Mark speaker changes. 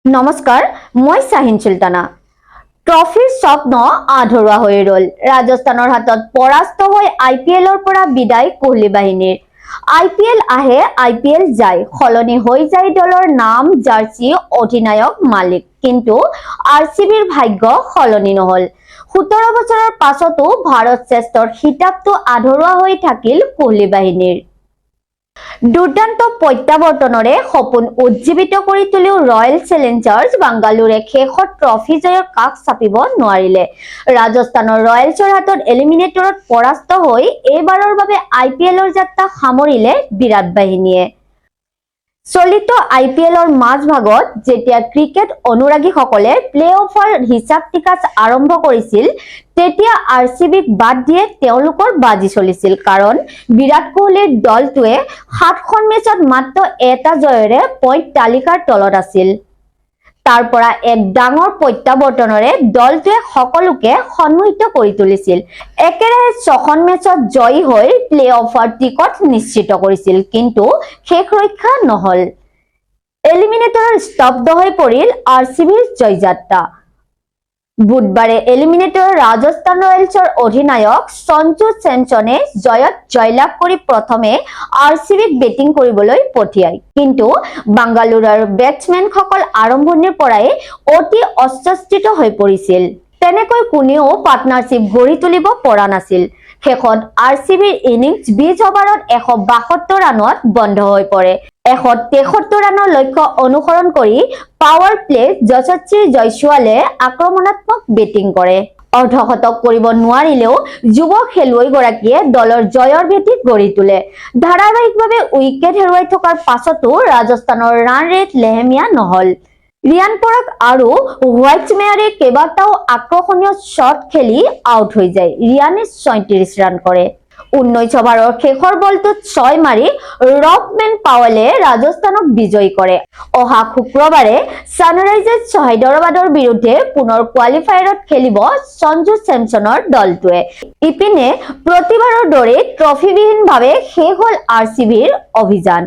Speaker 1: নমস্কাৰ, মই শাহিন সুলতানা। ট্ৰফিৰ স্বপ্ন আধৰুৱা হৈ ৰল। ৰাজস্থানৰ হাতত পৰাস্ত হৈ IPLৰ পৰা বিদায় কোহলি বাহিনীৰ। IPL আহে, IPL যায়, সলনি হৈ যায় দলৰ নাম, জাৰ্চি, অধিনায়ক, মালিক, কিন্তু RCBৰ ভাগ্য সলনি নহল। 17 বছৰৰ পাছতো ভাৰত শ্ৰেষ্ঠৰ খিতাপটো আধৰুৱা হৈ থাকিল কোহলি বাহিনীৰ। দুৰ্দান্ত প্ৰত্যাৱৰ্তনৰে সপোন উজ্জীৱিত কৰি তুলিও ৰয়েল চেলেঞ্জাৰ্ছ বাংগালোৰে শেষত ট্ৰফি জয়ৰ কাষ চাপিব নোৱাৰিলে। ৰাজস্থানৰ ৰয়েলছৰ হাতত এলিমিনেটৰত পৰাস্ত হৈ এইবাৰৰ বাবে IPLৰ যাত্ৰা সামৰিলে বিৰাট বাহিনীয়ে। চলিত IPLৰ মাজভাগত যেতিয়া ক্ৰিকেট অনুৰাগীসকলে প্লে-অফৰ হিচাপ নিকাচ আৰম্ভ কৰিছিল, তেতিয়া RCBক বাদ দিয়ে তেওঁলোকৰ বাজি চলিছিল। কাৰণ বিৰাট কোহলিৰ দলটোৱে 7খন মেচত মাত্ৰ এটা জয়েৰে পইণ্ট তালিকাৰ তলত আছিল। তাৰ পৰা এক ডাঙৰ প্ৰত্যাৱৰ্তনৰে দলটোৱে সকলোকে সন্মোহিত কৰি তুলিছিল। একেৰাহে 6খন মেচত জয়ী হৈ প্লে-অফৰ টিকট নিশ্চিত কৰিছিল, কিন্তু শেষ ৰক্ষা নহল। এলিমিনেটৰৰ স্তব্ধ হৈ পৰিল RCBৰ জয়যাত্ৰা। বুধবাৰে এলিমিনেটৰৰ ৰাজস্থান ৰয়েলছৰ অধিনায়ক সঞ্জু চেমছনে জয়ত জয়লাভ কৰি প্ৰথমে RCBক বেটিং কৰিবলৈ পঠিয়ায়। কিন্তু বাংগালোৰৰ বেটছমেনসকল আৰম্ভণিৰ পৰাই অতি অস্বস্তিত হৈ পৰিছিল। তেনেকৈ কোনেও পাৰ্টনাৰশ্বিপ গঢ়ি তুলিব পৰা নাছিল। শেষত RCBৰ ইনিংছ 20 অভাৰত 172 ৰানত বন্ধ হৈ পৰে। 173 ৰানৰ লক্ষ্য অনুসৰণ কৰি পাৱাৰ প্লেত যশস্বী জয়ছোৱালে আক্ৰমণাত্মক বেটিং কৰে। অৰ্ধশতক কৰিব নোৱাৰিলেও যুৱ খেলুৱৈগৰাকীয়ে দলৰ জয়ৰ ভেটি গঢ়ি তোলে। ধাৰাবাহিকভাৱে উইকেট হেৰুৱাই থকাৰ পাছতো ৰাজস্থানৰ ৰান ৰেট লেহেমীয়া নহল। ৰিয়ান পৰাগ আৰু হোৱাইটমেয়াৰে কেইবাটাও আকৰ্ষণীয় শ্বট খেলি আউট হৈ যায়। ৰিয়ানে 37 ৰান কৰে। 19 অভাৰৰ শেষৰ বলটোত 6 মাৰি ৰবমেন পাৱেলে ৰাজস্থানক বিজয়ী কৰে। অহা শুক্ৰবাৰে ছানৰাইজাৰ্ছ হায়দৰাবাদৰ বিৰুদ্ধে পুনৰ কোৱালিফায়াৰত খেলিব সঞ্জু চেমছনৰ দলটোৱে। ইপিনে প্ৰতিবাৰৰ দৰে ট্ৰফিবিহীনভাৱে শেষ হল RCBৰ অভিযান।